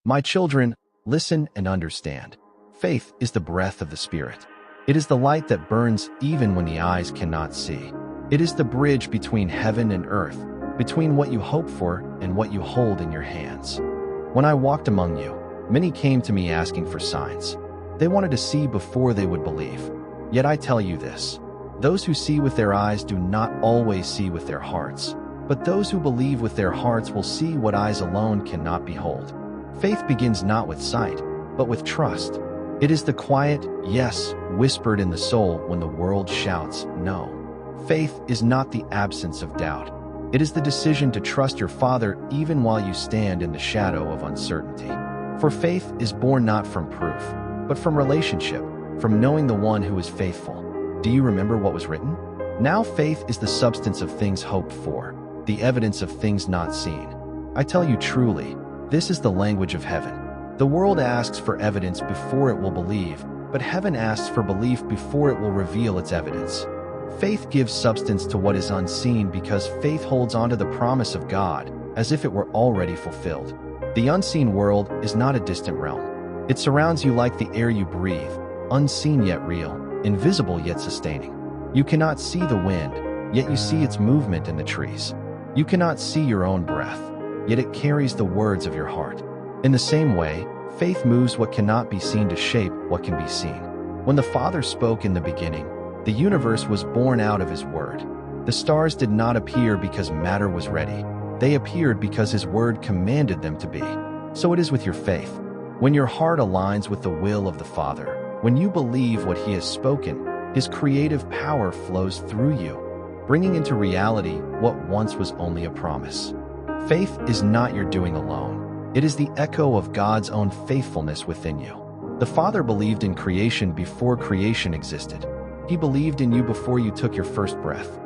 My children, listen and understand. Faith is the breath of the Spirit. It is the light that burns even when the eyes cannot see. It is the bridge between heaven and earth, between what you hope for and what you hold in your hands. When I walked among you, many came to me asking for signs. They wanted to see before they would believe. Yet I tell you this: those who see with their eyes do not always see with their hearts, but those who believe with their hearts will see what eyes alone cannot behold. Faith begins not with sight, but with trust. It is the quiet yes whispered in the soul when the world shouts no. Faith is not the absence of doubt. It is the decision to trust your Father even while you stand in the shadow of uncertainty. For faith is born not from proof, but from relationship, from knowing the one who is faithful. Do you remember what was written? Now faith is the substance of things hoped for, the evidence of things not seen. I tell you truly, this is the language of heaven. The world asks for evidence before it will believe, but heaven asks for belief before it will reveal its evidence. Faith gives substance to what is unseen because faith holds onto the promise of God as if it were already fulfilled. The unseen world is not a distant realm. It surrounds you like the air you breathe, unseen yet real, invisible yet sustaining. You cannot see the wind, yet you see its movement in the trees. You cannot see your own breath, yet it carries the words of your heart. In the same way, faith moves what cannot be seen to shape what can be seen. When the Father spoke in the beginning, the universe was born out of His Word. The stars did not appear because matter was ready. They appeared because His Word commanded them to be. So it is with your faith. When your heart aligns with the will of the Father, when you believe what He has spoken, His creative power flows through you, bringing into reality what once was only a promise. Faith is not your doing alone. It is the echo of God's own faithfulness within you. The Father believed in creation before creation existed. He believed in you before you took your first breath.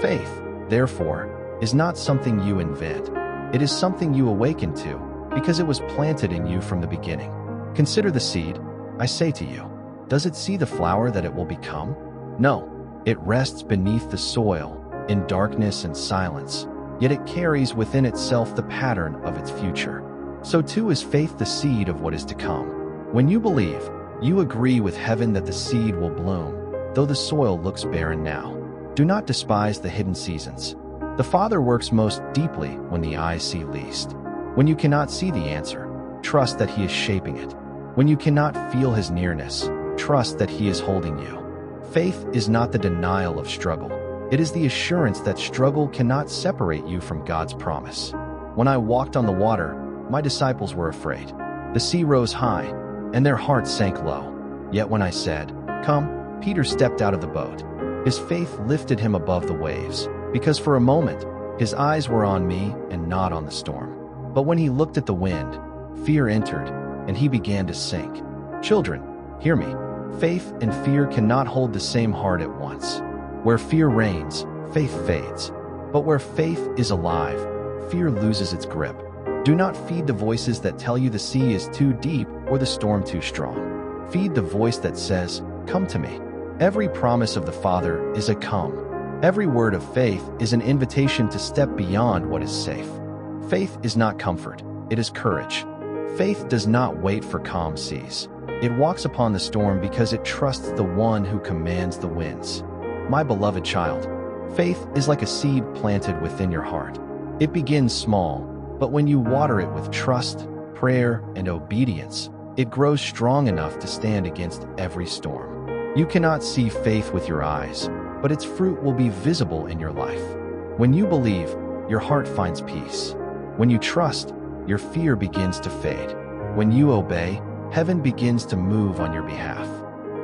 Faith, therefore, is not something you invent. It is something you awaken to because it was planted in you from the beginning. Consider the seed, I say to you. Does it see the flower that it will become? No, it rests beneath the soil, in darkness and silence, yet it carries within itself the pattern of its future. So too is faith the seed of what is to come. When you believe, you agree with heaven that the seed will bloom, though the soil looks barren now. Do not despise the hidden seasons. The Father works most deeply when the eyes see least. When you cannot see the answer, trust that He is shaping it. When you cannot feel His nearness, trust that He is holding you. Faith is not the denial of struggle. It is the assurance that struggle cannot separate you from God's promise. When I walked on the water, my disciples were afraid. The sea rose high, and their hearts sank low. Yet when I said, "Come," Peter stepped out of the boat. His faith lifted him above the waves, because for a moment, his eyes were on me and not on the storm. But when he looked at the wind, fear entered, and he began to sink. Children, hear me. Faith and fear cannot hold the same heart at once. Where fear reigns, faith fades. But where faith is alive, fear loses its grip. Do not feed the voices that tell you the sea is too deep or the storm too strong. Feed the voice that says, "Come to me." Every promise of the Father is a come. Every word of faith is an invitation to step beyond what is safe. Faith is not comfort, it is courage. Faith does not wait for calm seas. It walks upon the storm because it trusts the one who commands the winds. My beloved child, faith is like a seed planted within your heart. It begins small, but when you water it with trust, prayer, and obedience, it grows strong enough to stand against every storm. You cannot see faith with your eyes, but its fruit will be visible in your life. When you believe, your heart finds peace. When you trust, your fear begins to fade. When you obey, heaven begins to move on your behalf.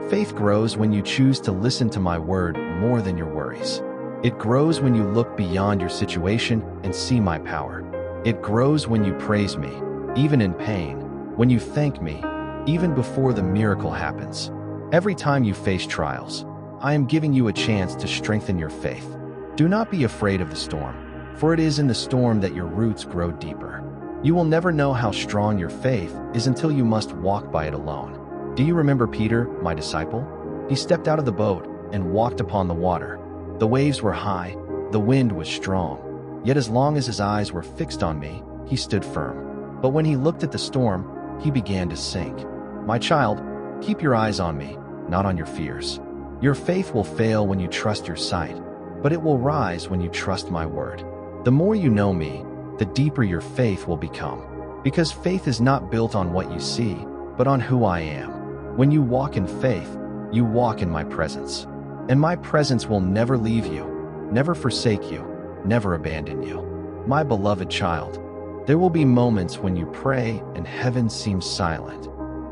Faith grows when you choose to listen to my word more than your worries. It grows when you look beyond your situation and see my power. It grows when you praise me, even in pain, when you thank me, even before the miracle happens. Every time you face trials, I am giving you a chance to strengthen your faith. Do not be afraid of the storm, for it is in the storm that your roots grow deeper. You will never know how strong your faith is until you must walk by it alone. Do you remember Peter, my disciple? He stepped out of the boat and walked upon the water. The waves were high, the wind was strong. Yet as long as his eyes were fixed on me, he stood firm. But when he looked at the storm, he began to sink. My child, keep your eyes on me, not on your fears. Your faith will fail when you trust your sight, but it will rise when you trust my word. The more you know me, the deeper your faith will become. Because faith is not built on what you see, but on who I am. When you walk in faith, you walk in my presence. And my presence will never leave you, never forsake you, never abandon you. My beloved child, there will be moments when you pray and heaven seems silent.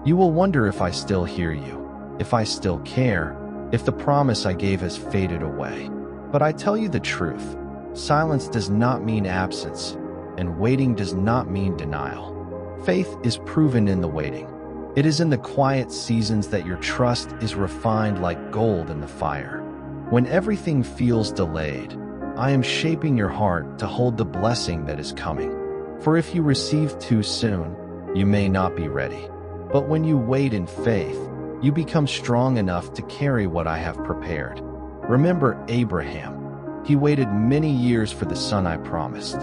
You will wonder if I still hear you, if I still care, if the promise I gave has faded away. But I tell you the truth, silence does not mean absence, and waiting does not mean denial. Faith is proven in the waiting. It is in the quiet seasons that your trust is refined like gold in the fire. When everything feels delayed, I am shaping your heart to hold the blessing that is coming. For if you receive too soon, you may not be ready. But when you wait in faith, you become strong enough to carry what I have prepared. Remember Abraham. He waited many years for the son I promised.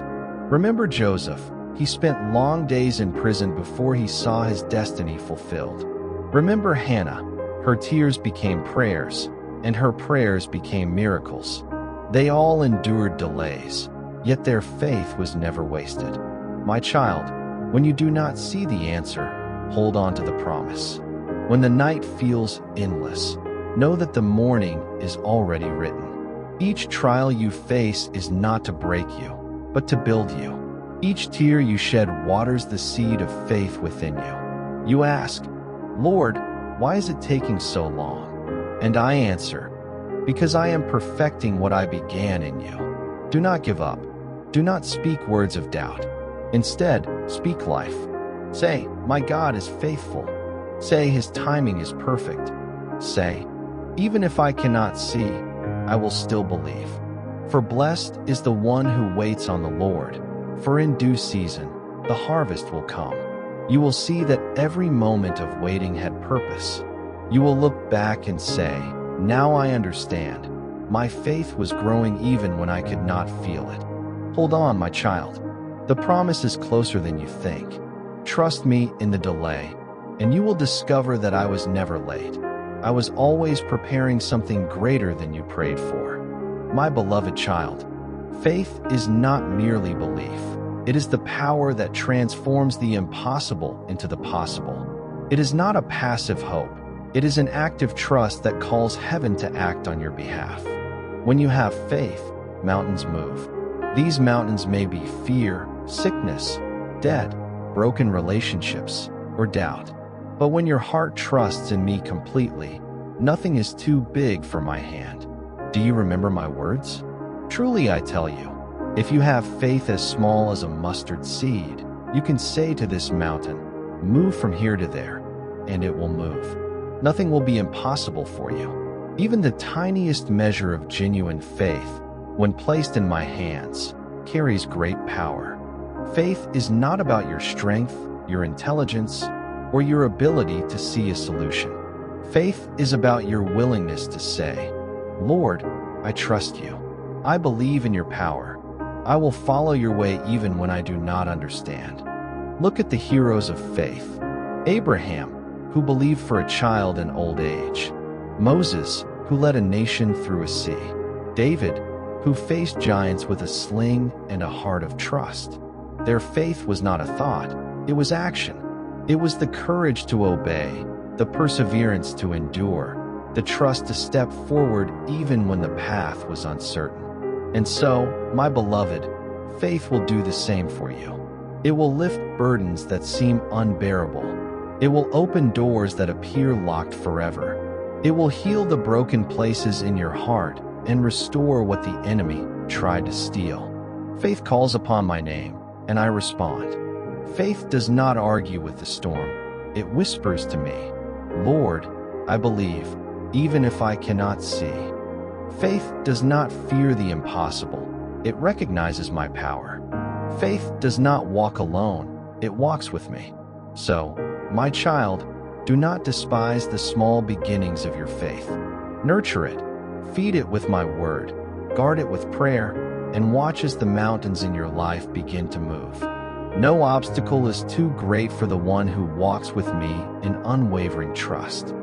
Remember Joseph. He spent long days in prison before he saw his destiny fulfilled. Remember Hannah. Her tears became prayers, and her prayers became miracles. They all endured delays, yet their faith was never wasted. My child, when you do not see the answer, hold on to the promise. When the night feels endless, know that the morning is already written. Each trial you face is not to break you, but to build you. Each tear you shed waters the seed of faith within you. You ask, Lord, why is it taking so long? And I answer, because I am perfecting what I began in you. Do not give up. Do not speak words of doubt. Instead, speak life. Say, my God is faithful. Say, his timing is perfect. Say, even if I cannot see, I will still believe. For blessed is the one who waits on the Lord. For in due season, the harvest will come. You will see that every moment of waiting had purpose. You will look back and say, now I understand. My faith was growing even when I could not feel it. Hold on, my child. The promise is closer than you think. Trust me in the delay, and you will discover that I was never late. I was always preparing something greater than you prayed for. My beloved child, faith is not merely belief. It is the power that transforms the impossible into the possible. It is not a passive hope. It is an active trust that calls heaven to act on your behalf. When you have faith, mountains move. These mountains may be fear, sickness, debt, broken relationships, or doubt. But when your heart trusts in me completely, nothing is too big for my hand. Do you remember my words? Truly I tell you, if you have faith as small as a mustard seed, you can say to this mountain, move from here to there, and it will move. Nothing will be impossible for you. Even the tiniest measure of genuine faith, when placed in my hands, carries great power. Faith is not about your strength, your intelligence, or your ability to see a solution. Faith is about your willingness to say, Lord, I trust you. I believe in your power. I will follow your way even when I do not understand. Look at the heroes of faith. Abraham, who believed for a child in old age. Moses, who led a nation through a sea. David, who faced giants with a sling and a heart of trust. Their faith was not a thought, it was action. It was the courage to obey, the perseverance to endure, the trust to step forward even when the path was uncertain. And so, my beloved, faith will do the same for you. It will lift burdens that seem unbearable. It will open doors that appear locked forever. It will heal the broken places in your heart and restore what the enemy tried to steal. Faith calls upon my name, and I respond. Faith does not argue with the storm. It whispers to me, Lord, I believe, even if I cannot see. Faith does not fear the impossible. It recognizes my power. Faith does not walk alone. It walks with me. So, my child, do not despise the small beginnings of your faith. Nurture it. Feed it with my word. Guard it with prayer, and watch as the mountains in your life begin to move. No obstacle is too great for the one who walks with me in unwavering trust.